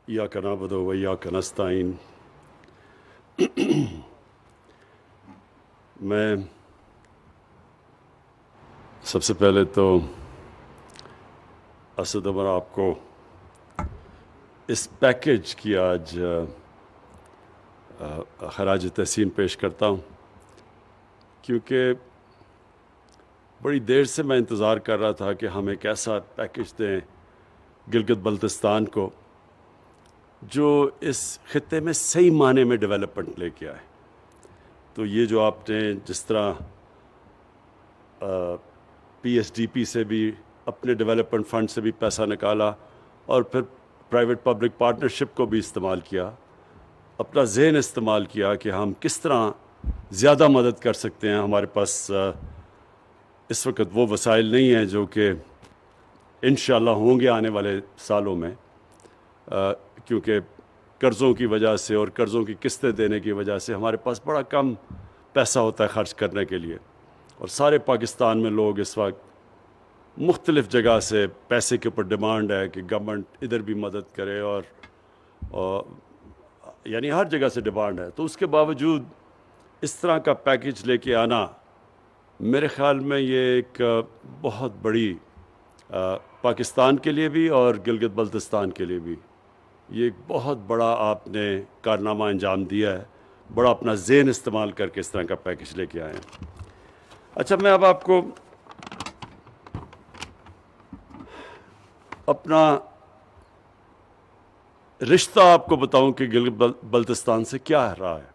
ایاک نعبد و ایاک نستعین۔ میں سب سے پہلے تو اسد عمر آپ کو اس پیکیج کی آج خراج تحسین پیش کرتا ہوں، کیونکہ بڑی دیر سے میں انتظار کر رہا تھا کہ ہم ایک ایسا پیکیج دیں گلگت بلتستان کو جو اس خطے میں صحیح معنی میں ڈیولپمنٹ لے کے آئے۔ تو یہ جو آپ نے جس طرح پی ایس ڈی پی سے بھی اپنے ڈیولپمنٹ فنڈ سے بھی پیسہ نکالا اور پھر پرائیویٹ پبلک پارٹنرشپ کو بھی استعمال کیا، اپنا ذہن استعمال کیا کہ ہم کس طرح زیادہ مدد کر سکتے ہیں۔ ہمارے پاس اس وقت وہ وسائل نہیں ہیں جو کہ انشاءاللہ ہوں گے آنے والے سالوں میں، کیونکہ قرضوں کی وجہ سے اور قرضوں کی قسطیں دینے کی وجہ سے ہمارے پاس بڑا کم پیسہ ہوتا ہے خرچ کرنے کے لیے، اور سارے پاکستان میں لوگ اس وقت مختلف جگہ سے پیسے کے اوپر ڈیمانڈ ہے کہ گورنمنٹ ادھر بھی مدد کرے، اور یعنی ہر جگہ سے ڈیمانڈ ہے۔ تو اس کے باوجود اس طرح کا پیکیج لے کے آنا میرے خیال میں یہ ایک بہت بڑی پاکستان کے لیے بھی اور گلگت بلتستان کے لیے بھی یہ ایک بہت بڑا آپ نے کارنامہ انجام دیا ہے، بڑا اپنا ذہن استعمال کر کے اس طرح کا پیکیج لے کے آئے ہیں۔ اچھا، میں اب آپ کو اپنا رشتہ آپ کو بتاؤں کہ گلگت بلتستان سے کیا رہا ہے۔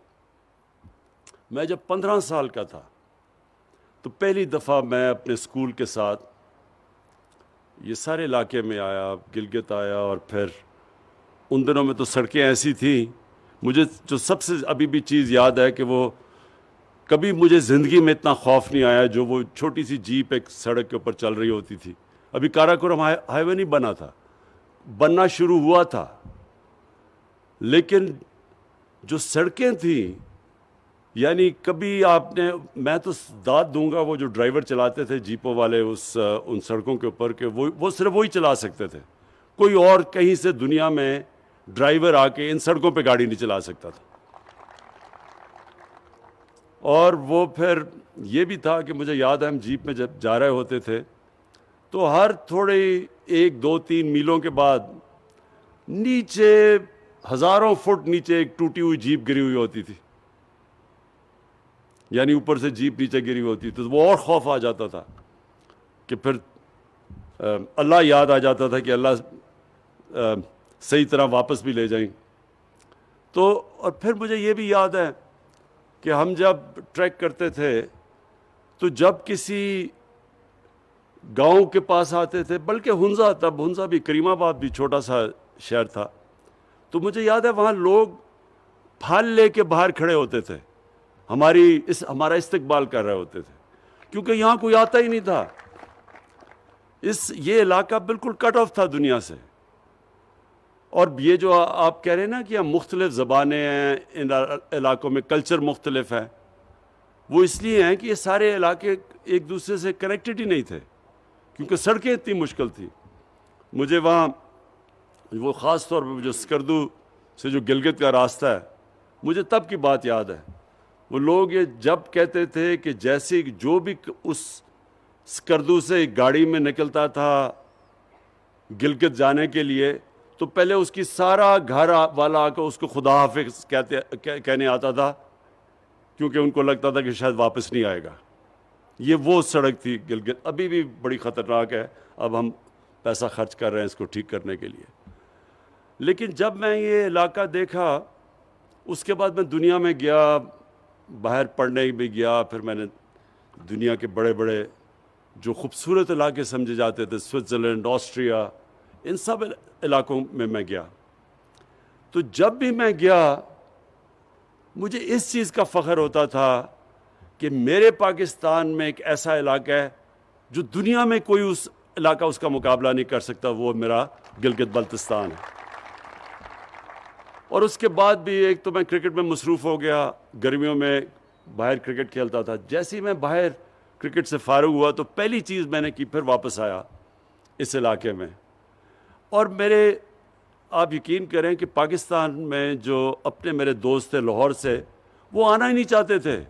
میں جب 15 سال کا تھا تو پہلی دفعہ میں اپنے اسکول کے ساتھ یہ سارے علاقے میں آیا، گلگت آیا، اور پھر ان دنوں میں تو سڑکیں ایسی تھیں، مجھے جو سب سے ابھی بھی چیز یاد ہے کہ وہ کبھی مجھے زندگی میں اتنا خوف نہیں آیا جو وہ چھوٹی سی جیپ ایک سڑک کے اوپر چل رہی ہوتی تھی۔ ابھی کاراکورم ہائی وے نہیں بنا تھا، بننا شروع ہوا تھا، لیکن جو سڑکیں تھیں، یعنی کبھی آپ نے، میں تو داد دوں گا وہ جو ڈرائیور چلاتے تھے جیپوں والے ان سڑکوں کے اوپر، کہ وہ صرف وہی چلا سکتے تھے، کوئی اور کہیں سے دنیا میں ڈرائیور آ کے ان سڑکوں پہ گاڑی نہیں چلا سکتا تھا۔ اور وہ پھر یہ بھی تھا کہ مجھے یاد ہے ہم جیپ میں جب جا رہے ہوتے تھے تو ہر تھوڑے 1 2 3 میلوں کے بعد نیچے ہزاروں فٹ نیچے ایک ٹوٹی ہوئی جیپ گری ہوئی ہوتی تھی، یعنی اوپر سے جیپ نیچے گری ہوتی تھی، تو وہ اور خوف آ جاتا تھا کہ پھر اللہ یاد آ جاتا تھا کہ اللہ صحیح طرح واپس بھی لے جائیں۔ تو اور پھر مجھے یہ بھی یاد ہے کہ ہم جب ٹریک کرتے تھے تو جب کسی گاؤں کے پاس آتے تھے، بلکہ ہنزا بھی، کریم آباد بھی چھوٹا سا شہر تھا، تو مجھے یاد ہے وہاں لوگ پھال لے کے باہر کھڑے ہوتے تھے، ہمارا استقبال کر رہے ہوتے تھے، کیونکہ یہاں کوئی آتا ہی نہیں تھا۔ یہ علاقہ بالکل کٹ آف تھا دنیا سے، اور یہ جو آپ کہہ رہے ہیں نا کہ ہم مختلف زبانیں ہیں ان علاقوں میں، کلچر مختلف ہے، وہ اس لیے ہیں کہ یہ سارے علاقے ایک دوسرے سے کنیکٹڈ ہی نہیں تھے، کیونکہ سڑکیں اتنی مشکل تھی۔ مجھے وہاں وہ خاص طور پہ جو سکردو سے جو گلگت کا راستہ ہے، مجھے تب کی بات یاد ہے، وہ لوگ یہ جب کہتے تھے کہ جیسے جو بھی اس سکردو سے گاڑی میں نکلتا تھا گلگت جانے کے لیے، تو پہلے اس کی سارا گھر والا آ کر اس کو خدا حافظ کہنے آتا تھا، کیونکہ ان کو لگتا تھا کہ شاید واپس نہیں آئے گا۔ یہ وہ سڑک تھی گلگت، ابھی بھی بڑی خطرناک ہے، اب ہم پیسہ خرچ کر رہے ہیں اس کو ٹھیک کرنے کے لیے۔ لیکن جب میں یہ علاقہ دیکھا، اس کے بعد میں دنیا میں گیا، باہر پڑھنے بھی گیا، پھر میں نے دنیا کے بڑے بڑے جو خوبصورت علاقے سمجھے جاتے تھے، سوئٹزرلینڈ، آسٹریا، ان سب علاقوں میں گیا۔ تو جب بھی میں گیا مجھے اس چیز کا فخر ہوتا تھا کہ میرے پاکستان میں ایک ایسا علاقہ ہے جو دنیا میں کوئی اس علاقہ اس کا مقابلہ نہیں کر سکتا، وہ میرا گلگت بلتستان ہے۔ اور اس کے بعد بھی ایک تو میں کرکٹ میں مصروف ہو گیا، گرمیوں میں باہر کرکٹ کھیلتا تھا۔ جیسے ہی میں باہر کرکٹ سے فارغ ہوا تو پہلی چیز میں نے کی، پھر واپس آیا اس علاقے میں، اور میرے آپ یقین کریں کہ پاکستان میں جو اپنے میرے دوست تھے لاہور سے، وہ آنا ہی نہیں چاہتے تھے.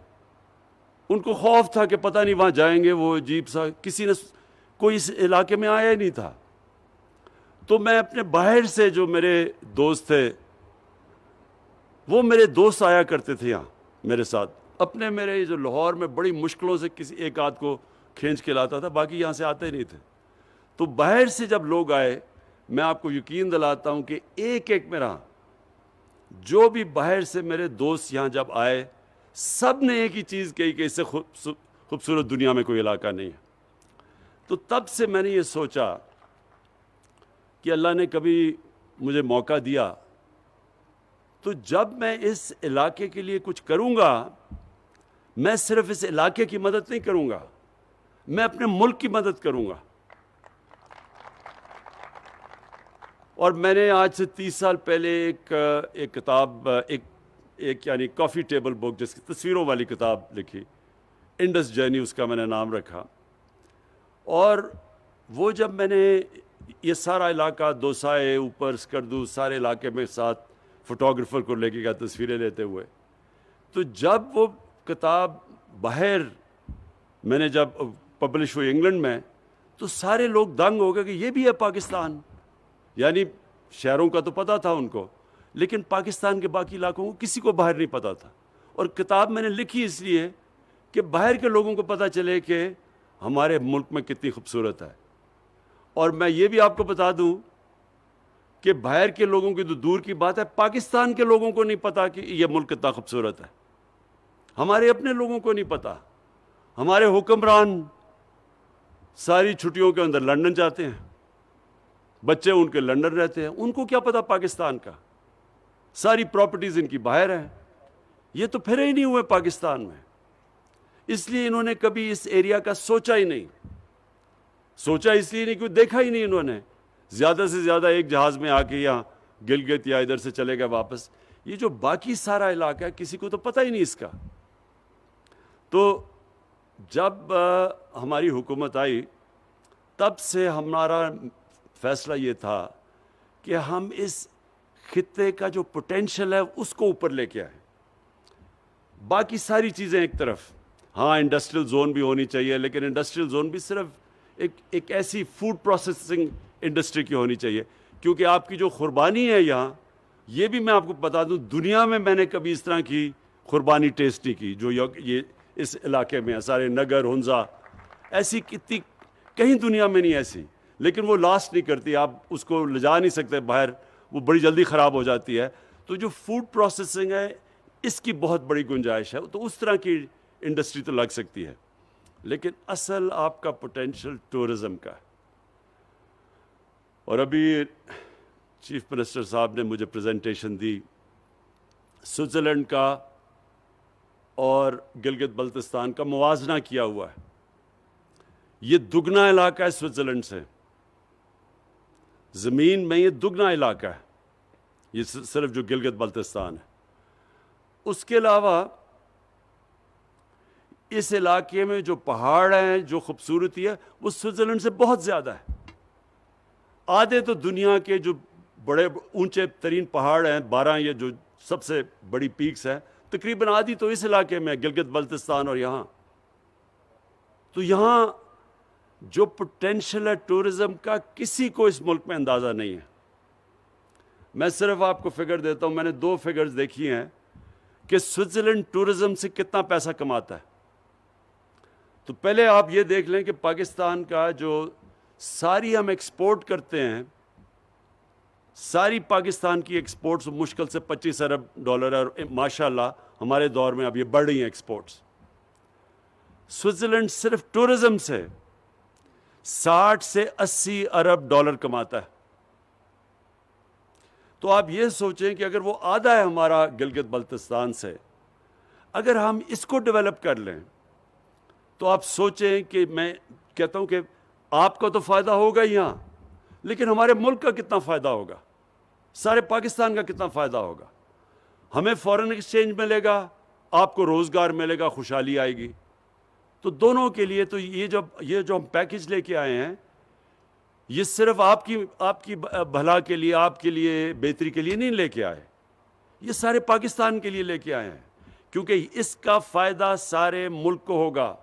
ان کو خوف تھا کہ پتہ نہیں وہاں جائیں گے، وہ عجیب سا، کسی نے کوئی اس علاقے میں آیا ہی نہیں تھا. تو میں اپنے باہر سے جو میرے دوست تھے، وہ میرے دوست آیا کرتے تھے یہاں میرے ساتھ. اپنے میرے جو لاہور میں بڑی مشکلوں سے کسی ایک آدھ کو کھینچ کے لاتا تھا، باقی یہاں سے آتے نہیں تھے. تو باہر سے جب لوگ آئے، میں آپ کو یقین دلاتا ہوں کہ ایک ایک میرا جو بھی باہر سے میرے دوست یہاں جب آئے، سب نے ایک ہی چیز کہی کہ اس سے خوبصورت دنیا میں کوئی علاقہ نہیں ہے. تو تب سے میں نے یہ سوچا کہ اللہ نے کبھی مجھے موقع دیا تو جب میں اس علاقے کے لیے کچھ کروں گا، میں صرف اس علاقے کی مدد نہیں کروں گا، میں اپنے ملک کی مدد کروں گا. اور میں نے آج سے 30 سال پہلے ایک کتاب، ایک یعنی کافی ٹیبل بک، جس کی تصویروں والی کتاب لکھی، انڈس جرنی اس کا میں نے نام رکھا. اور وہ جب میں نے یہ سارا علاقہ، دوسائے، اوپر سکردو، سارے علاقے میں ساتھ فوٹوگرافر کو لے کے گیا تصویریں لیتے ہوئے، تو جب وہ کتاب باہر میں نے جب پبلش ہوئی انگلینڈ میں، تو سارے لوگ دنگ ہو گئے کہ یہ بھی ہے پاکستان. یعنی شہروں کا تو پتہ تھا ان کو، لیکن پاکستان کے باقی علاقوں کو کسی کو باہر نہیں پتہ تھا. اور کتاب میں نے لکھی اس لیے کہ باہر کے لوگوں کو پتہ چلے کہ ہمارے ملک میں کتنی خوبصورت ہے. اور میں یہ بھی آپ کو بتا دوں کہ باہر کے لوگوں کی تو دور کی بات ہے، پاکستان کے لوگوں کو نہیں پتا کہ یہ ملک کتنا خوبصورت ہے. ہمارے اپنے لوگوں کو نہیں پتا. ہمارے حکمران ساری چھٹیوں کے اندر لندن جاتے ہیں، بچے ان کے لندن رہتے ہیں، ان کو کیا پتا پاکستان کا. ساری پراپرٹیز ان کی باہر ہیں، یہ تو پھرے ہی نہیں ہوئے پاکستان میں. اس لیے انہوں نے کبھی اس ایریا کا سوچا ہی نہیں. سوچا اس لیے نہیں کہ دیکھا ہی نہیں انہوں نے. زیادہ سے زیادہ ایک جہاز میں آ کے یہاں گلگت یا ادھر سے چلے گئے واپس. یہ جو باقی سارا علاقہ ہے کسی کو تو پتہ ہی نہیں اس کا. تو جب ہماری حکومت آئی، تب سے ہمارا فیصلہ یہ تھا کہ ہم اس خطے کا جو پوٹینشل ہے اس کو اوپر لے کے آئیں. باقی ساری چیزیں ایک طرف، ہاں انڈسٹریل زون بھی ہونی چاہیے، لیکن انڈسٹریل زون بھی صرف ایک ایسی فوڈ پروسیسنگ انڈسٹری کی ہونی چاہیے. کیونکہ آپ کی جو قربانی ہے یہاں، یہ بھی میں آپ کو بتا دوں، دنیا میں نے کبھی اس طرح کی قربانی ٹیسٹ نہیں کی جو یہ اس علاقے میں ہے. سارے نگر، ہنزا، ایسی کتنی کہیں دنیا میں نہیں ایسی. لیکن وہ لاسٹ نہیں کرتی، آپ اس کو لے جا نہیں سکتے باہر، وہ بڑی جلدی خراب ہو جاتی ہے. تو جو فوڈ پروسیسنگ ہے، اس کی بہت بڑی گنجائش ہے. تو اس طرح کی انڈسٹری تو لگ سکتی ہے. لیکن اصل آپ کا پوٹینشل ٹورزم کا ہے. اور ابھی چیف منسٹر صاحب نے مجھے پریزنٹیشن دی سوئٹزرلینڈ کا اور گلگت بلتستان کا موازنہ کیا ہوا ہے. یہ دگنا علاقہ ہے سوئٹزرلینڈ سے، زمین میں یہ دگنا علاقہ ہے، یہ صرف جو گلگت بلتستان ہے. اس کے علاوہ اس علاقے میں جو پہاڑ ہیں، جو خوبصورتی ہے، وہ سوئٹزرلینڈ سے بہت زیادہ ہے. آدھے تو دنیا کے جو بڑے اونچے ترین پہاڑ ہیں، 12 یہ جو سب سے بڑی پیکس ہیں، تقریباً آدھی تو اس علاقے میں، گلگت بلتستان اور یہاں. تو یہاں جو پوٹینشل ہے ٹورزم کا، کسی کو اس ملک میں اندازہ نہیں ہے. میں صرف آپ کو فگر دیتا ہوں. میں نے 2 فگرز دیکھی ہیں کہ سوئٹزرلینڈ ٹورزم سے کتنا پیسہ کماتا ہے. تو پہلے آپ یہ دیکھ لیں کہ پاکستان کا جو ساری ہم ایکسپورٹ کرتے ہیں، ساری پاکستان کی ایکسپورٹس مشکل سے $25 ارب ہے، اور ماشاءاللہ ہمارے دور میں اب یہ بڑھ رہی ہیں ایکسپورٹس. سوئٹزرلینڈ صرف ٹورزم سے 60 سے 80 ارب ڈالر کماتا ہے. تو آپ یہ سوچیں کہ اگر وہ آدھا ہے ہمارا گلگت بلتستان سے، اگر ہم اس کو ڈیولپ کر لیں، تو آپ سوچیں کہ میں کہتا ہوں کہ آپ کو تو فائدہ ہوگا یہاں، لیکن ہمارے ملک کا کتنا فائدہ ہوگا، سارے پاکستان کا کتنا فائدہ ہوگا. ہمیں فارن ایکسچینج ملے گا، آپ کو روزگار ملے گا، خوشحالی آئے گی. تو دونوں کے لیے تو یہ جو ہم پیکج لے کے آئے ہیں، یہ صرف آپ کی بھلا کے لیے، آپ کے لیے بہتری کے لیے نہیں لے کے آئے، یہ سارے پاکستان کے لیے لے کے آئے ہیں، کیونکہ اس کا فائدہ سارے ملک کو ہوگا۔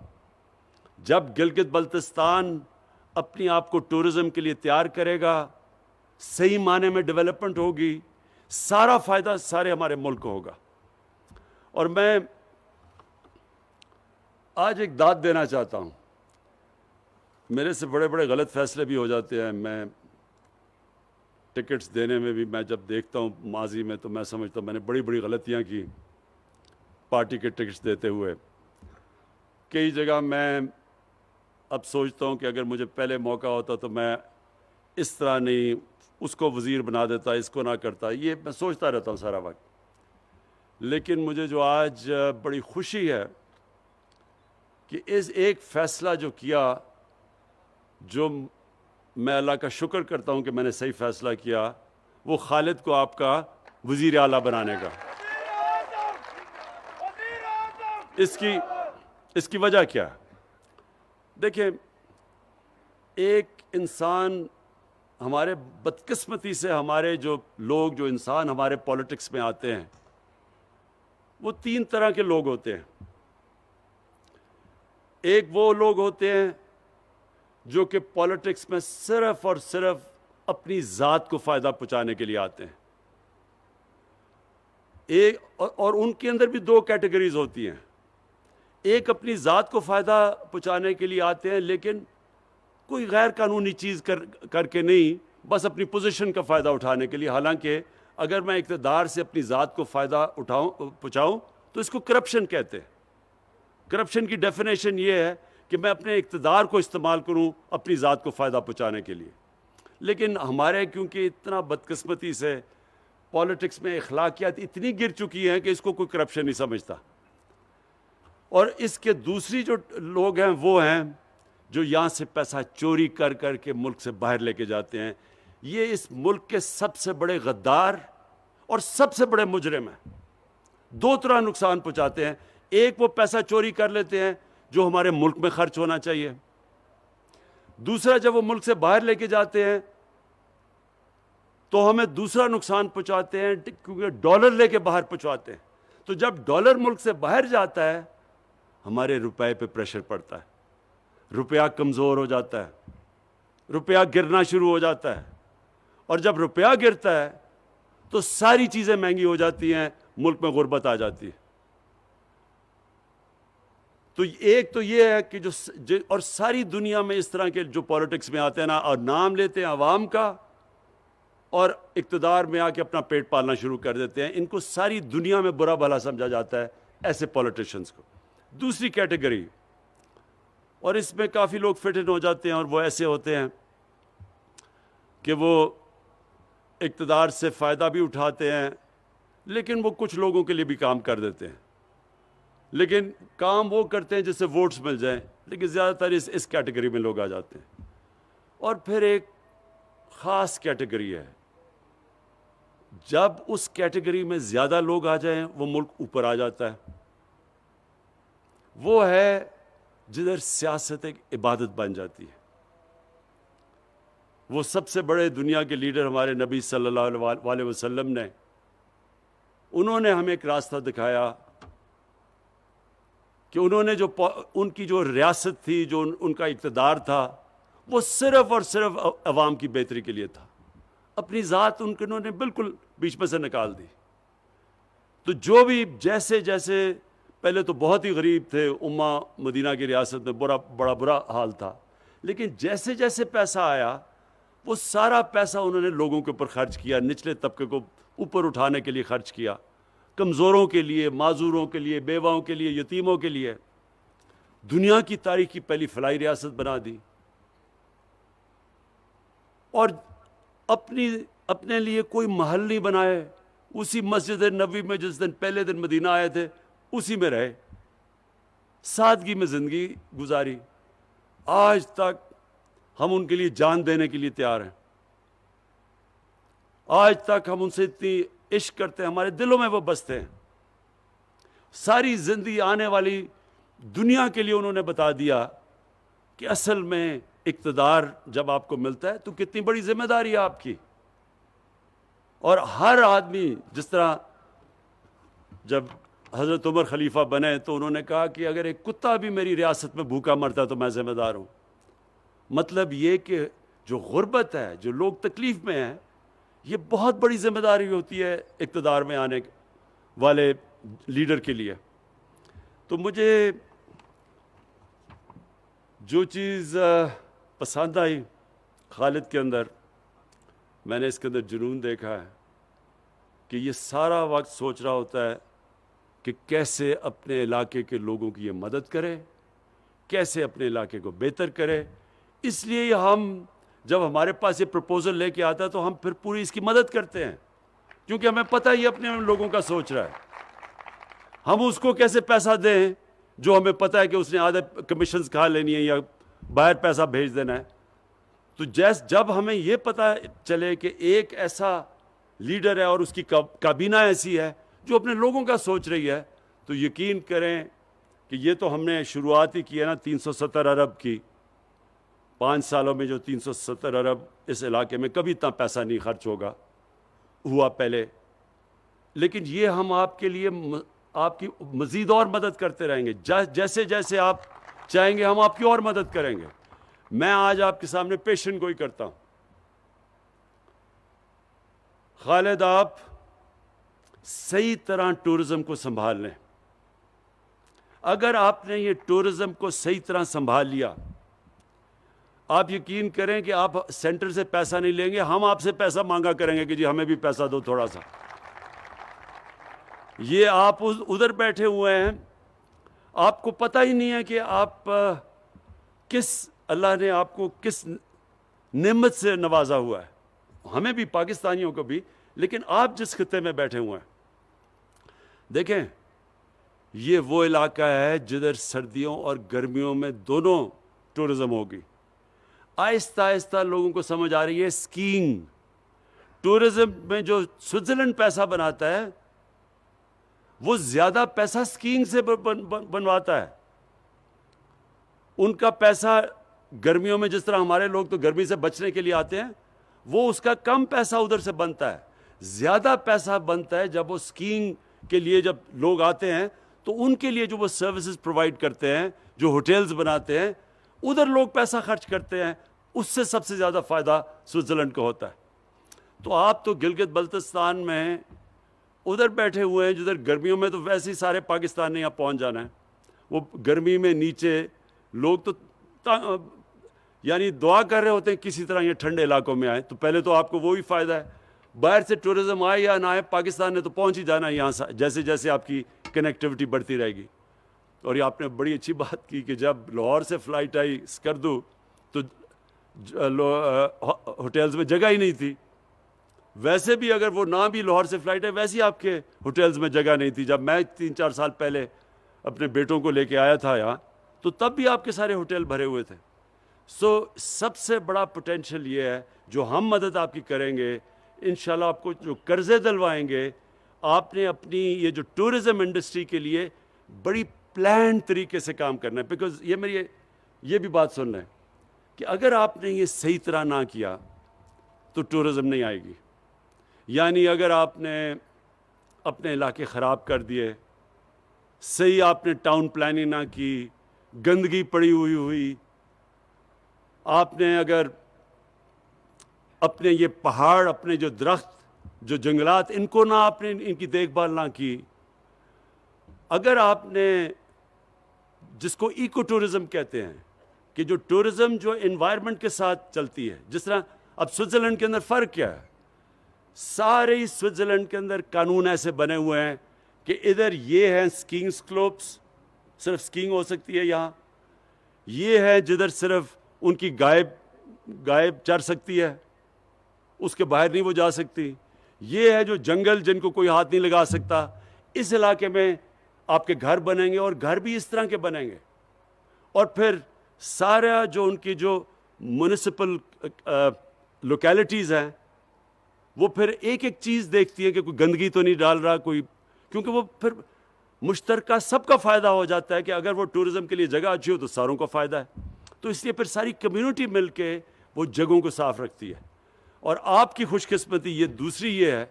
جب گلگت بلتستان اپنی آپ کو ٹورزم کے لیے تیار کرے گا، صحیح معنی میں ڈیولپمنٹ ہوگی، سارا فائدہ سارے ہمارے ملک کو ہوگا۔ اور میں آج ایک داد دینا چاہتا ہوں، میرے سے بڑے بڑے غلط فیصلے بھی ہو جاتے ہیں، میں ٹکٹس دینے میں بھی، میں جب دیکھتا ہوں ماضی میں تو میں سمجھتا ہوں میں نے بڑی بڑی غلطیاں کی پارٹی کے ٹکٹس دیتے ہوئے۔ کئی جگہ میں اب سوچتا ہوں کہ اگر مجھے پہلے موقع ہوتا تو میں اس طرح نہیں، اس کو وزیر بنا دیتا، اس کو نہ کرتا، یہ میں سوچتا رہتا ہوں سارا وقت۔ لیکن مجھے جو آج بڑی خوشی ہے کہ اس ایک فیصلہ جو کیا، جو میں اللہ کا شکر کرتا ہوں کہ میں نے صحیح فیصلہ کیا، وہ خالد کو آپ کا وزیر اعلیٰ بنانے کا۔ اس کی وجہ کیا؟ دیکھیں، ایک انسان، ہمارے بدقسمتی سے ہمارے جو لوگ، جو انسان ہمارے پولیٹکس میں آتے ہیں، وہ 3 طرح کے لوگ ہوتے ہیں۔ ایک وہ لوگ ہوتے ہیں جو کہ پولیٹکس میں صرف اور صرف اپنی ذات کو فائدہ پہنچانے کے لیے آتے ہیں۔ اور ان کے اندر بھی 2 کیٹیگریز ہوتی ہیں۔ ایک اپنی ذات کو فائدہ پہنچانے کے لیے آتے ہیں، لیکن کوئی غیر قانونی چیز کر کے نہیں، بس اپنی پوزیشن کا فائدہ اٹھانے کے لیے۔ حالانکہ اگر میں اقتدار سے اپنی ذات کو فائدہ پہنچاؤں تو اس کو کرپشن کہتے ہیں۔ کرپشن کی ڈیفینیشن یہ ہے کہ میں اپنے اقتدار کو استعمال کروں اپنی ذات کو فائدہ پہنچانے کے لیے۔ لیکن ہمارے کیونکہ اتنا بدقسمتی سے پولیٹکس میں اخلاقیات اتنی گر چکی ہیں کہ اس کو کوئی کرپشن نہیں سمجھتا۔ اور اس کے دوسری جو لوگ ہیں وہ ہیں جو یہاں سے پیسہ چوری کر کر کے ملک سے باہر لے کے جاتے ہیں۔ یہ اس ملک کے سب سے بڑے غدار اور سب سے بڑے مجرم ہیں۔ 2 طرح نقصان پہنچاتے ہیں۔ ایک، وہ پیسہ چوری کر لیتے ہیں جو ہمارے ملک میں خرچ ہونا چاہیے۔ دوسرا، جب وہ ملک سے باہر لے کے جاتے ہیں تو ہمیں دوسرا نقصان پہنچاتے ہیں، کیونکہ ڈالر لے کے باہر پہنچاتے ہیں۔ تو جب ڈالر ملک سے باہر جاتا ہے، ہمارے روپے پہ پریشر پڑتا ہے، روپیہ کمزور ہو جاتا ہے، روپیہ گرنا شروع ہو جاتا ہے۔ اور جب روپیہ گرتا ہے تو ساری چیزیں مہنگی ہو جاتی ہیں، ملک میں غربت آ جاتی ہے۔ تو ایک تو یہ ہے کہ اور ساری دنیا میں اس طرح کے جو پولیٹکس میں آتے ہیں نا، اور نام لیتے ہیں عوام کا اور اقتدار میں آ کے اپنا پیٹ پالنا شروع کر دیتے ہیں، ان کو ساری دنیا میں برا بھلا سمجھا جاتا ہے، ایسے پولیٹیشنز کو۔ دوسری کیٹیگری، اور اس میں کافی لوگ فٹ ان ہو جاتے ہیں، اور وہ ایسے ہوتے ہیں کہ وہ اقتدار سے فائدہ بھی اٹھاتے ہیں، لیکن وہ کچھ لوگوں کے لیے بھی کام کر دیتے ہیں، لیکن کام وہ کرتے ہیں جس سے ووٹس مل جائیں، لیکن زیادہ تر اس کیٹیگری میں لوگ آ جاتے ہیں۔ اور پھر ایک خاص کیٹیگری ہے، جب اس کیٹیگری میں زیادہ لوگ آ جائیں وہ ملک اوپر آ جاتا ہے۔ وہ ہے جدھر سیاست ایک عبادت بن جاتی ہے۔ وہ سب سے بڑے دنیا کے لیڈر ہمارے نبی صلی اللہ علیہ وسلم نے، انہوں نے ہمیں ایک راستہ دکھایا کہ انہوں نے ان کی جو ریاست تھی، جو ان کا اقتدار تھا، وہ صرف اور صرف عوام کی بہتری کے لیے تھا۔ اپنی ذات انہوں نے بالکل بیچ میں سے نکال دی۔ تو جو بھی جیسے پہلے تو بہت ہی غریب تھے، امہ مدینہ کی ریاست میں بڑا برا حال تھا، لیکن جیسے جیسے پیسہ آیا وہ سارا پیسہ انہوں نے لوگوں کے اوپر خرچ کیا، نچلے طبقے کو اوپر اٹھانے کے لیے خرچ کیا، کمزوروں کے لیے، معذوروں کے لیے، بیواؤں کے لیے، یتیموں کے لیے۔ دنیا کی تاریخ کی پہلی فلاحی ریاست بنا دی، اور اپنے لیے کوئی محل نہیں بنائے، اسی مسجد نبوی میں جس دن پہلے دن مدینہ آئے تھے اسی میں رہے، سادگی میں زندگی گزاری۔ آج تک ہم ان کے لیے جان دینے کے لیے تیار ہیں، آج تک ہم ان سے اتنی عشق کرتے ہیں، ہمارے دلوں میں وہ بستے ہیں۔ ساری زندگی آنے والی دنیا کے لیے انہوں نے بتا دیا کہ اصل میں اقتدار جب آپ کو ملتا ہے تو کتنی بڑی ذمہ داری ہے آپ کی. اور ہر آدمی, جس طرح جب حضرت عمر خلیفہ بنے تو انہوں نے کہا کہ اگر ایک کتا بھی میری ریاست میں بھوکا مرتا ہے تو میں ذمہ دار ہوں. مطلب یہ کہ جو غربت ہے, جو لوگ تکلیف میں ہیں, یہ بہت بڑی ذمہ داری ہوتی ہے اقتدار میں آنے والے لیڈر کے لیے. تو مجھے جو چیز پسند آئی خالد کے اندر, میں نے اس کے اندر جنون دیکھا ہے کہ یہ سارا وقت سوچ رہا ہوتا ہے کہ کیسے اپنے علاقے کے لوگوں کی یہ مدد کرے, کیسے اپنے علاقے کو بہتر کرے. اس لیے ہم جب ہمارے پاس یہ پروپوزل لے کے آتا ہے تو ہم پھر پوری اس کی مدد کرتے ہیں, کیونکہ ہمیں پتہ ہے یہ اپنے لوگوں کا سوچ رہا ہے. ہم اس کو کیسے پیسہ دیں جو ہمیں پتہ ہے کہ اس نے آدھے کمیشنز کھا لینی ہے یا باہر پیسہ بھیج دینا ہے. تو جب ہمیں یہ پتہ چلے کہ ایک ایسا لیڈر ہے اور اس کی کابینہ ایسی ہے جو اپنے لوگوں کا سوچ رہی ہے, تو یقین کریں کہ یہ تو ہم نے شروعات ہی کی ہے نا 370 ارب کی. 5 سالوں میں جو 370 ارب اس علاقے میں کبھی اتنا پیسہ نہیں خرچ ہوا پہلے. لیکن یہ ہم آپ کے لیے آپ کی مزید اور مدد کرتے رہیں گے. جیسے جیسے آپ چاہیں گے ہم آپ کی اور مدد کریں گے. میں آج آپ کے سامنے پیشن گوئی کرتا ہوں. خالد, آپ صحیح طرح ٹورزم کو سنبھال لیں. اگر آپ نے یہ ٹورزم کو صحیح طرح سنبھال لیا, آپ یقین کریں کہ آپ سینٹر سے پیسہ نہیں لیں گے, ہم آپ سے پیسہ مانگا کریں گے کہ جی ہمیں بھی پیسہ دو تھوڑا سا. یہ آپ ادھر بیٹھے ہوئے ہیں, آپ کو پتہ ہی نہیں ہے کہ آپ اللہ نے آپ کو کس نعمت سے نوازا ہوا ہے. ہمیں بھی, پاکستانیوں کو بھی, لیکن آپ جس خطے میں بیٹھے ہوئے ہیں, دیکھیں یہ وہ علاقہ ہے جدھر سردیوں اور گرمیوں میں دونوں ٹورزم ہوگی. آہستہ آہستہ لوگوں کو سمجھ آ رہی ہے اسکیئنگ. ٹورزم میں جو سوئٹزرلینڈ پیسہ بناتا ہے وہ زیادہ پیسہ اسکیئنگ سے بنواتا ہے. ان کا پیسہ گرمیوں میں, جس طرح ہمارے لوگ تو گرمی سے بچنے کے لیے آتے ہیں, وہ اس کا کم پیسہ ادھر سے بنتا ہے. زیادہ پیسہ بنتا ہے جب وہ اسکیئنگ کے لیے جب لوگ آتے ہیں تو ان کے لیے جو وہ سروسز پرووائڈ کرتے ہیں, جو ہوٹلز بناتے ہیں, ادھر لوگ پیسہ خرچ کرتے ہیں. اس سے سب سے زیادہ فائدہ سوئٹزرلینڈ کو ہوتا ہے. تو آپ تو گلگت بلتستان میں ادھر بیٹھے ہوئے ہیں جدھر گرمیوں میں تو ویسے ہی سارے پاکستان نے یہاں پہنچ جانا ہے. وہ گرمی میں نیچے لوگ تو یعنی دعا کر رہے ہوتے ہیں کسی طرح یہ ٹھنڈے علاقوں میں آئے. تو پہلے تو آپ کو وہی فائدہ ہے, باہر سے ٹورزم آئے یا نہ آئے, پاکستان نے تو پہنچ ہی جانا ہے یہاں, جیسے جیسے آپ کی کنیکٹیوٹی بڑھتی رہے گی. اور یہ آپ نے بڑی اچھی بات کی کہ جب لاہور سے فلائٹ آئی اسکردو تو ہوٹلز میں جگہ ہی نہیں تھی. ویسے بھی اگر وہ نہ بھی لاہور سے فلائٹ ہے, ویسے ہی آپ کے ہوٹلز میں جگہ نہیں تھی. جب میں 3-4 سال پہلے اپنے بیٹوں کو لے کے آیا تھا یہاں, تو تب بھی آپ کے سارے ہوٹل بھرے ہوئے تھے. سب سے بڑا پوٹینشیل یہ ہے جو ہم مدد آپ کی کریں گے, انشاءاللہ آپ کو جو قرضے دلوائیں گے, آپ نے اپنی یہ جو ٹورزم انڈسٹری کے لیے بڑی پلان طریقے سے کام کرنا ہے. بیکاز یہ بھی بات سن لیں کہ اگر آپ نے یہ صحیح طرح نہ کیا تو ٹورزم نہیں آئے گی. یعنی اگر آپ نے اپنے علاقے خراب کر دیے, صحیح آپ نے ٹاؤن پلاننگ نہ کی, گندگی پڑی ہوئی, آپ نے اگر اپنے یہ پہاڑ, اپنے جو درخت, جو جنگلات, ان کو نہ آپ نے ان کی دیکھ بھال نہ کی, اگر آپ نے جس کو ایکو ٹورزم کہتے ہیں کہ جو ٹورزم جو انوائرمنٹ کے ساتھ چلتی ہے, جس طرح اب سوئٹزرلینڈ کے اندر فرق کیا ہے, سارے ہی سوئٹزرلینڈ کے اندر قانون ایسے بنے ہوئے ہیں کہ ادھر یہ ہیں اسکیئنگ سلوپس, صرف اسکیئنگ ہو سکتی ہے یہاں. یہ ہے جدھر صرف ان کی گائے چر سکتی ہے, اس کے باہر نہیں وہ جا سکتی. یہ ہے جو جنگل جن کو کوئی ہاتھ نہیں لگا سکتا. اس علاقے میں آپ کے گھر بنیں گے اور گھر بھی اس طرح کے بنیں گے. اور پھر سارا جو ان کی جو میونسپل لوکیلٹیز ہیں وہ پھر ایک ایک چیز دیکھتی ہیں کہ کوئی گندگی تو نہیں ڈال رہا کوئی, کیونکہ وہ پھر مشترکہ سب کا فائدہ ہو جاتا ہے کہ اگر وہ ٹورزم کے لیے جگہ اچھی ہو تو ساروں کا فائدہ ہے. تو اس لیے پھر ساری کمیونٹی مل کے وہ جگہوں کو صاف رکھتی ہے. اور آپ کی خوش قسمتی یہ دوسری یہ ہے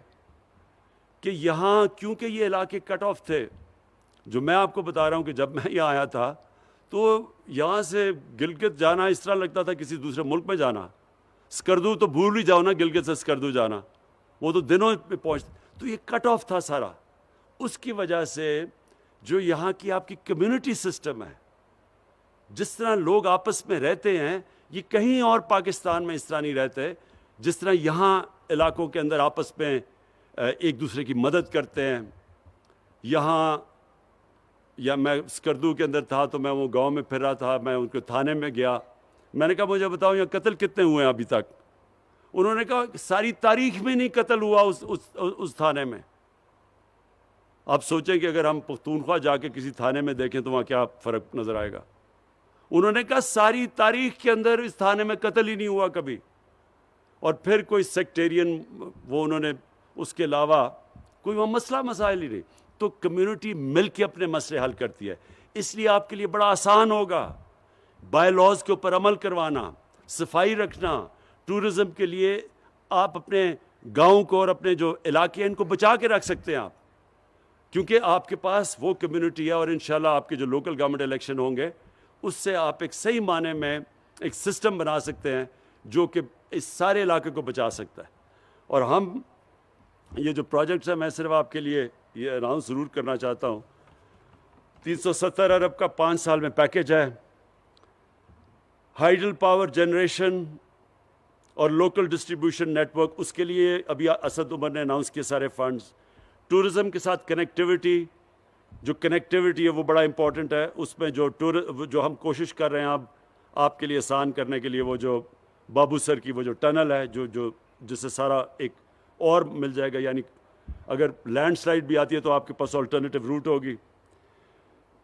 کہ یہاں کیونکہ یہ علاقے کٹ آف تھے، جو میں آپ کو بتا رہا ہوں کہ جب میں یہاں آیا تھا تو یہاں سے گلگت جانا اس طرح لگتا تھا کسی دوسرے ملک میں جانا. اسکردو تو بھول ہی جاؤ نا، گلگت سے اسکردو جانا وہ تو دنوں پہ پہنچ. تو یہ کٹ آف تھا سارا. اس کی وجہ سے جو یہاں کی آپ کی کمیونٹی سسٹم ہے، جس طرح لوگ آپس میں رہتے ہیں، یہ کہیں اور پاکستان میں اس طرح نہیں رہتے جس طرح یہاں علاقوں کے اندر آپس میں ایک دوسرے کی مدد کرتے ہیں. یہاں یا میں اسکردو کے اندر تھا تو میں وہ گاؤں میں پھر رہا تھا، میں ان کے تھانے میں گیا، میں نے کہا مجھے بتاؤ یہاں قتل کتنے ہوئے ہیں ابھی تک؟ انہوں نے کہا ساری تاریخ میں نہیں قتل ہوا اس تھانے میں. آپ سوچیں کہ اگر ہم پختونخوا جا کے کسی تھانے میں دیکھیں تو وہاں کیا فرق نظر آئے گا. انہوں نے کہا ساری تاریخ کے اندر اس تھانے میں قتل ہی نہیں ہوا کبھی. اور پھر کوئی سیکٹیرین وہ انہوں نے اس کے علاوہ کوئی وہ مسائل ہی نہیں. تو کمیونٹی مل کے اپنے مسئلے حل کرتی ہے. اس لیے آپ کے لیے بڑا آسان ہوگا بائی لاز کے اوپر عمل کروانا، صفائی رکھنا. ٹورزم کے لیے آپ اپنے گاؤں کو اور اپنے جو علاقے ہیں ان کو بچا کے رکھ سکتے ہیں آپ، کیونکہ آپ کے پاس وہ کمیونٹی ہے. اور انشاءاللہ آپ کے جو لوکل گورنمنٹ الیکشن ہوں گے اس سے آپ ایک صحیح معنی میں ایک سسٹم بنا سکتے ہیں جو کہ اس سارے علاقے کو بچا سکتا ہے. اور ہم یہ جو پروجیکٹس ہیں، میں صرف آپ کے لیے یہ اناؤنس ضرور کرنا چاہتا ہوں. 370 ارب کا 5 سال میں پیکیج ہے. ہائیڈل پاور جنریشن اور لوکل ڈسٹریبیوشن نیٹ ورک، اس کے لیے ابھی اسد عمر نے اناؤنس کیے سارے فنڈز. ٹورزم کے ساتھ کنیکٹیوٹی، جو کنیکٹیوٹی ہے وہ بڑا امپورٹنٹ ہے. اس میں جو ہم کوشش کر رہے ہیں اب آپ کے لیے آسان کرنے کے لیے، وہ جو بابو سر کی وہ جو ٹنل ہے جس سے سارا ایک اور مل جائے گا، یعنی اگر لینڈ سلائڈ بھی آتی ہے تو آپ کے پاس آلٹرنیٹیو روٹ ہوگی.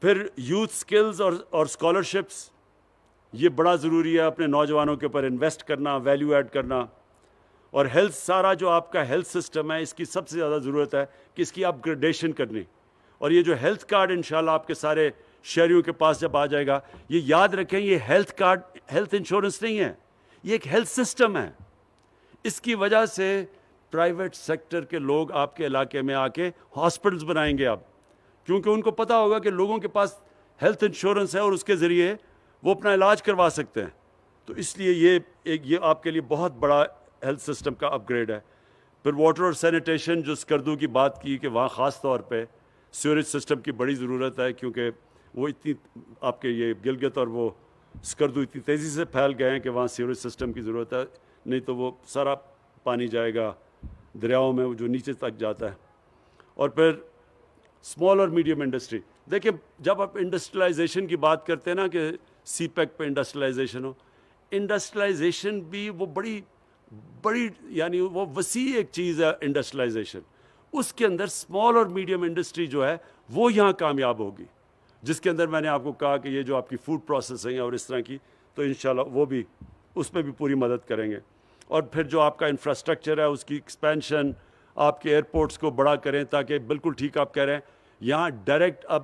پھر یوتھ سکلز اور اسکالرشپس، یہ بڑا ضروری ہے اپنے نوجوانوں کے اوپر انویسٹ کرنا، ویلیو ایڈ کرنا. اور ہیلتھ، سارا جو آپ کا ہیلتھ سسٹم ہے اس کی سب سے زیادہ ضرورت ہے کہ اس کی اپ گریڈیشن کرنی. اور یہ جو ہیلتھ کارڈ انشاءاللہ آپ کے سارے شہریوں کے پاس جب آ جائے گا، یہ یاد رکھیں یہ ہیلتھ کارڈ ہیلتھ انشورنس نہیں ہے، یہ ایک ہیلتھ سسٹم ہے. اس کی وجہ سے پرائیویٹ سیکٹر کے لوگ آپ کے علاقے میں آ کے ہاسپٹلز بنائیں گے اب، کیونکہ ان کو پتہ ہوگا کہ لوگوں کے پاس ہیلتھ انشورنس ہے اور اس کے ذریعے وہ اپنا علاج کروا سکتے ہیں. تو اس لیے یہ آپ کے لیے بہت بڑا ہیلتھ سسٹم کا اپ گریڈ ہے. پھر واٹر اور سینیٹیشن، جو اسکردو کی بات کی کہ وہاں خاص طور پہ سیوریج سسٹم کی بڑی ضرورت ہے، کیونکہ وہ اتنی آپ کے یہ گلگت اور وہ اسکردو اتنی تیزی سے پھیل گئے ہیں کہ وہاں سیوریج سسٹم کی ضرورت ہے، نہیں تو وہ سارا پانی جائے گا دریاؤں میں جو نیچے تک جاتا ہے. اور پھر اسمال اور میڈیم انڈسٹری، دیکھیں جب آپ انڈسٹریلائزیشن کی بات کرتے ہیں نا کہ سی پیک پہ انڈسٹریلائزیشن ہو، انڈسٹریلائزیشن بھی وہ بڑی یعنی وہ وسیع ایک چیز ہے انڈسٹریلائزیشن. اس کے اندر اسمال اور میڈیم انڈسٹری جو ہے وہ یہاں کامیاب ہوگی، جس کے اندر میں نے آپ کو کہا کہ یہ جو آپ کی فوڈ پروسیسنگ ہے اور اس طرح کی، تو انشاءاللہ وہ بھی اس میں بھی پوری مدد کریں گے. اور پھر جو آپ کا انفراسٹرکچر ہے اس کی ایکسپینشن، آپ کے ایئرپورٹس کو بڑا کریں تاکہ بالکل ٹھیک آپ کہہ رہے ہیں یہاں ڈائریکٹ اب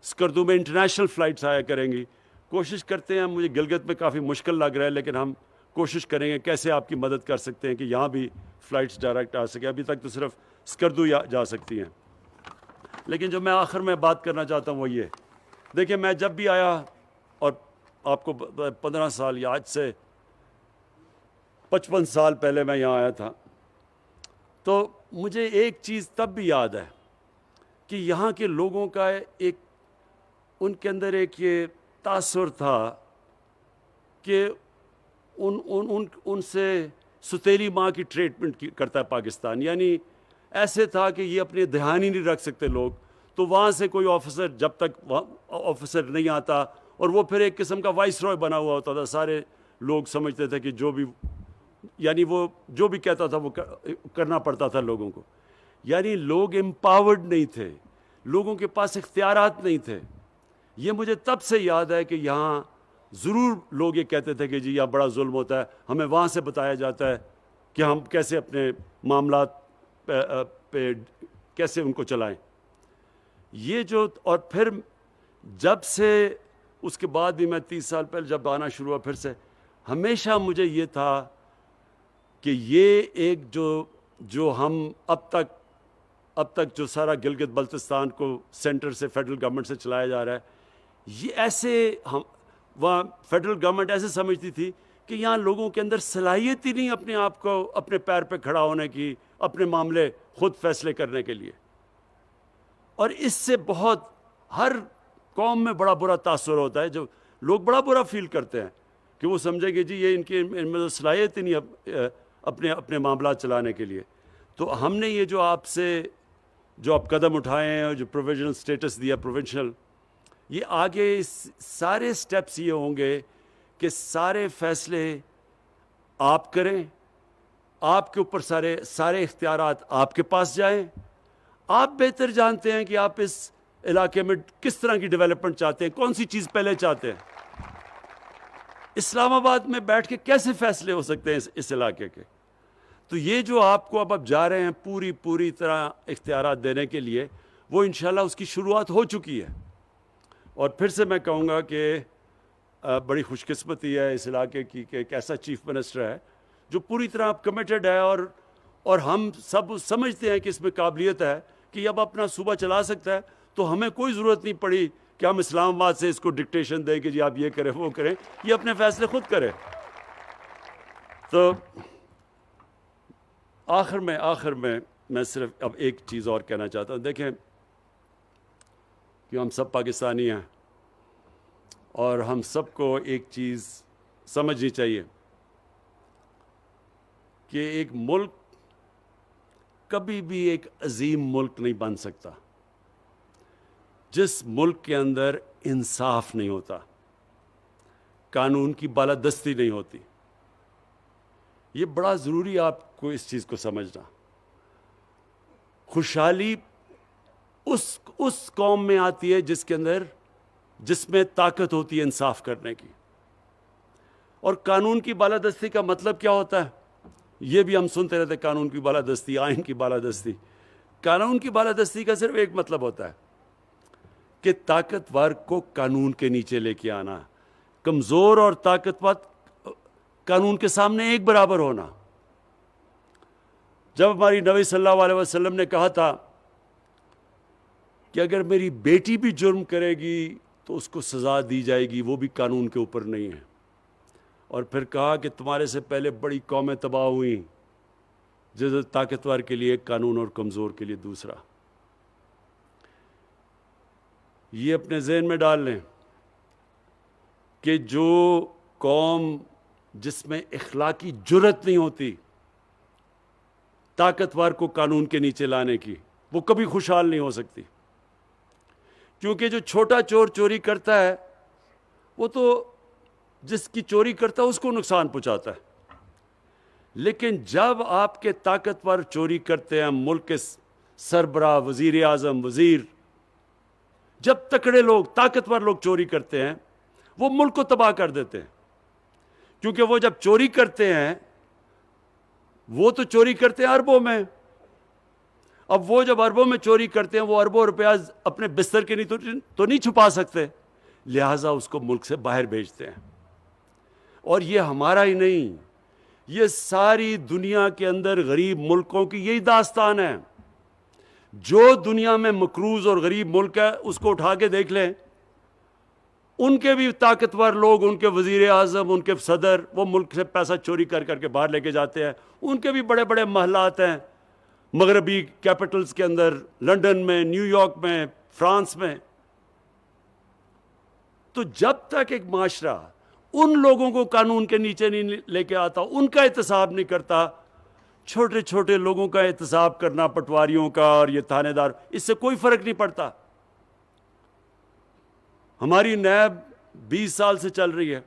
اسکردو میں انٹرنیشنل فلائٹس آیا کریں گی. کوشش کرتے ہیں، مجھے گلگت میں کافی مشکل لگ رہا ہے لیکن ہم کوشش کریں گے کیسے آپ کی مدد کر سکتے ہیں کہ یہاں بھی فلائٹس ڈائریکٹ آ سکے. ابھی تک تو صرف اسکردو جا سکتی ہیں. لیکن جو میں آخر میں بات کرنا چاہتا ہوں وہ یہ، دیکھیں میں جب بھی آیا، اور آپ کو 15 سال یا آج سے 55 سال پہلے میں یہاں آیا تھا، تو مجھے ایک چیز تب بھی یاد ہے کہ یہاں کے لوگوں کا ایک ان کے اندر ایک یہ تاثر تھا کہ ان سے ستیلی ماں کی ٹریٹمنٹ کرتا ہے پاکستان. یعنی ایسے تھا کہ یہ اپنے دھیان ہی نہیں رکھ سکتے لوگ، تو وہاں سے کوئی آفیسر جب تک آفیسر نہیں آتا، اور وہ پھر ایک قسم کا وائس رائے بنا ہوا ہوتا تھا، سارے لوگ سمجھتے تھے کہ جو بھی یعنی وہ جو بھی کہتا تھا وہ کرنا پڑتا تھا لوگوں کو. یعنی لوگ امپاورڈ نہیں تھے، لوگوں کے پاس اختیارات نہیں تھے. یہ مجھے تب سے یاد ہے کہ یہاں ضرور لوگ یہ کہتے تھے کہ جی یہاں بڑا ظلم ہوتا ہے، ہمیں وہاں سے بتایا جاتا ہے کہ ہم کیسے اپنے معاملات پہ کیسے ان کو چلائیں. یہ جو اور پھر جب سے اس کے بعد بھی میں 30 سال پہلے جب آنا شروع ہوا پھر سے، ہمیشہ مجھے یہ تھا کہ یہ ایک جو ہم اب تک جو سارا گلگت بلتستان کو سینٹر سے فیڈرل گورنمنٹ سے چلایا جا رہا ہے، یہ ایسے وہاں فیڈرل گورنمنٹ ایسے سمجھتی تھی کہ یہاں لوگوں کے اندر صلاحیت ہی نہیں اپنے آپ کو اپنے پیر پہ کھڑا ہونے کی، اپنے معاملے خود فیصلے کرنے کے لیے. اور اس سے بہت ہر قوم میں بڑا برا تاثر ہوتا ہے، جو لوگ بڑا برا فیل کرتے ہیں کہ وہ سمجھیں گے جی یہ ان میں تو صلاحیت ہی نہیں اپنے معاملات چلانے کے لیے. تو ہم نے یہ جو آپ قدم اٹھائے ہیں اور جو پروویژنل سٹیٹس دیا پروونشل، یہ آگے سارے سٹیپس یہ ہوں گے کہ سارے فیصلے آپ کریں، آپ کے اوپر سارے اختیارات آپ کے پاس جائیں. آپ بہتر جانتے ہیں کہ آپ اس علاقے میں کس طرح کی ڈیولپمنٹ چاہتے ہیں، کون سی چیز پہلے چاہتے ہیں. اسلام آباد میں بیٹھ کے کیسے فیصلے ہو سکتے ہیں اس علاقے کے؟ تو یہ جو آپ کو اب جا رہے ہیں پوری طرح اختیارات دینے کے لیے، وہ انشاءاللہ اس کی شروعات ہو چکی ہے. اور پھر سے میں کہوں گا کہ بڑی خوش قسمتی ہے اس علاقے کی کہ ایک ایسا چیف منسٹر ہے جو پوری طرح کمیٹڈ ہے، اور ہم سب سمجھتے ہیں کہ اس میں قابلیت ہے کہ اب اپنا صوبہ چلا سکتا ہے. تو ہمیں کوئی ضرورت نہیں پڑی کہ ہم اسلام آباد سے اس کو ڈکٹیشن دیں کہ جی آپ یہ کریں وہ کریں، یہ اپنے فیصلے خود کرے. تو آخر میں صرف اب ایک چیز اور کہنا چاہتا ہوں. دیکھیں کہ ہم سب پاکستانی ہیں، اور ہم سب کو ایک چیز سمجھنی چاہیے کہ ایک ملک کبھی بھی ایک عظیم ملک نہیں بن سکتا جس ملک کے اندر انصاف نہیں ہوتا، قانون کی بالادستی نہیں ہوتی. یہ بڑا ضروری آپ کو اس چیز کو سمجھنا. خوشحالی اس قوم میں آتی ہے جس میں طاقت ہوتی ہے انصاف کرنے کی. اور قانون کی بالادستی کا مطلب کیا ہوتا ہے؟ یہ بھی ہم سنتے رہتے، قانون کی بالادستی، آئین کی بالادستی. قانون کی بالادستی کا صرف ایک مطلب ہوتا ہے کہ طاقتور کو قانون کے نیچے لے کے آنا، کمزور اور طاقتور قانون کے سامنے ایک برابر ہونا. جب ہماری نبی صلی اللہ علیہ وسلم نے کہا تھا کہ اگر میری بیٹی بھی جرم کرے گی تو اس کو سزا دی جائے گی، وہ بھی قانون کے اوپر نہیں ہے. اور پھر کہا کہ تمہارے سے پہلے بڑی قومیں تباہ ہوئیں، جس طاقتور کے لیے ایک قانون اور کمزور کے لیے دوسرا. یہ اپنے ذہن میں ڈال لیں کہ جو قوم جس میں اخلاقی جرأت نہیں ہوتی طاقتور کو قانون کے نیچے لانے کی، وہ کبھی خوشحال نہیں ہو سکتی. کیونکہ جو چھوٹا چور چوری کرتا ہے وہ تو جس کی چوری کرتا ہے اس کو نقصان پہنچاتا ہے. لیکن جب آپ کے طاقتور چوری کرتے ہیں، ملک کے سربراہ، وزیر اعظم، وزیر، جب تکڑے لوگ، طاقتور لوگ چوری کرتے ہیں، وہ ملک کو تباہ کر دیتے ہیں. کیونکہ وہ جب چوری کرتے ہیں، وہ تو چوری کرتے ہیں اربوں میں. اب وہ جب اربوں میں چوری کرتے ہیں، وہ اربوں روپیہ اپنے بستر کے تو نہیں چھپا سکتے، لہٰذا اس کو ملک سے باہر بھیجتے ہیں. اور یہ ہمارا ہی نہیں، یہ ساری دنیا کے اندر غریب ملکوں کی یہی داستان ہے. جو دنیا میں مقروض اور غریب ملک ہے اس کو اٹھا کے دیکھ لیں، ان کے بھی طاقتور لوگ، ان کے وزیر اعظم، ان کے صدر، وہ ملک سے پیسہ چوری کر کے باہر لے کے جاتے ہیں. ان کے بھی بڑے بڑے محلات ہیں مغربی کیپٹلز کے اندر، لنڈن میں، نیو یارک میں، فرانس میں. تو جب تک ایک معاشرہ ان لوگوں کو قانون کے نیچے نہیں لے کے آتا، ان کا احتساب نہیں کرتا، چھوٹے چھوٹے لوگوں کا احتساب کرنا، پٹواریوں کا اور یہ تھانے دار، اس سے کوئی فرق نہیں پڑتا. ہماری نیب 20 سال سے چل رہی ہے،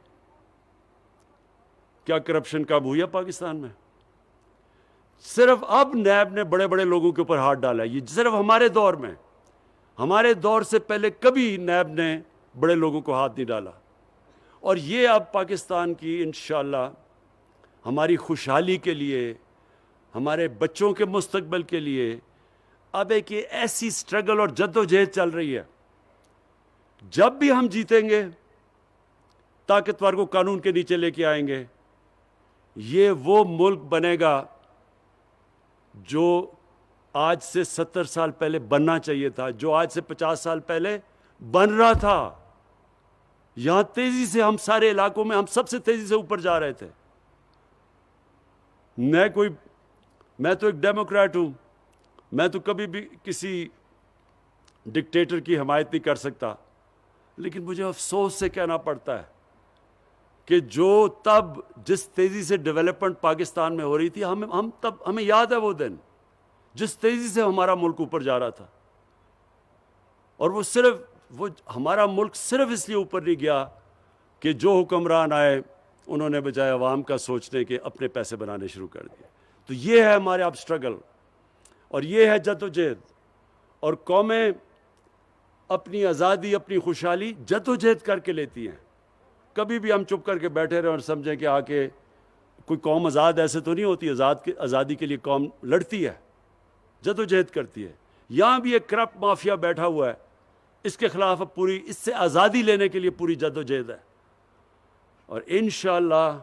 کیا کرپشن کم ہوئی ہے پاکستان میں؟ صرف اب نیب نے بڑے بڑے لوگوں کے اوپر ہاتھ ڈالا ہے. یہ صرف ہمارے دور میں، ہمارے دور سے پہلے کبھی نیب نے بڑے لوگوں کو ہاتھ نہیں ڈالا. اور یہ اب پاکستان کی انشاءاللہ ہماری خوشحالی کے لیے، ہمارے بچوں کے مستقبل کے لیے اب ایک ایسی سٹرگل اور جد و جہد چل رہی ہے. جب بھی ہم جیتیں گے طاقتور کو قانون کے نیچے لے کے آئیں گے. یہ وہ ملک بنے گا جو آج سے 70 سال پہلے بننا چاہیے تھا, جو آج سے 50 سال پہلے بن رہا تھا. یہاں تیزی سے ہم سارے علاقوں میں ہم سب سے تیزی سے اوپر جا رہے تھے. میں تو ایک ڈیموکریٹ ہوں, میں تو کبھی بھی کسی ڈکٹیٹر کی حمایت نہیں کر سکتا, لیکن مجھے افسوس سے کہنا پڑتا ہے کہ جو تب جس تیزی سے ڈیولپمنٹ پاکستان میں ہو رہی تھی, ہمیں یاد ہے وہ دن جس تیزی سے ہمارا ملک اوپر جا رہا تھا. اور وہ ہمارا ملک صرف اس لیے اوپر نہیں گیا کہ جو حکمران آئے انہوں نے بجائے عوام کا سوچنے کے اپنے پیسے بنانے شروع کر دیے. تو یہ ہے ہمارے اب اسٹرگل, اور یہ ہے جدوجہد. اور قومیں اپنی آزادی, اپنی خوشحالی جدوجہد کر کے لیتی ہیں. کبھی بھی ہم چپ کر کے بیٹھے رہے اور سمجھیں کہ آ کے کوئی قوم آزاد ایسے تو نہیں ہوتی. آزادی کے لیے قوم لڑتی ہے, جدوجہد کرتی ہے. یہاں بھی ایک کرپٹ مافیا بیٹھا ہوا ہے, اس کے خلاف اب اس سے آزادی لینے کے لیے پوری جدوجہد ہے. اور انشاءاللہ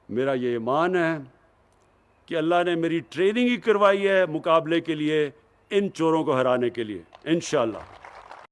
میرا یہ ایمان ہے کہ اللہ نے میری ٹریننگ ہی کروائی ہے مقابلے کے لیے, ان چوروں کو ہرانے کے لیے انشاءاللہ.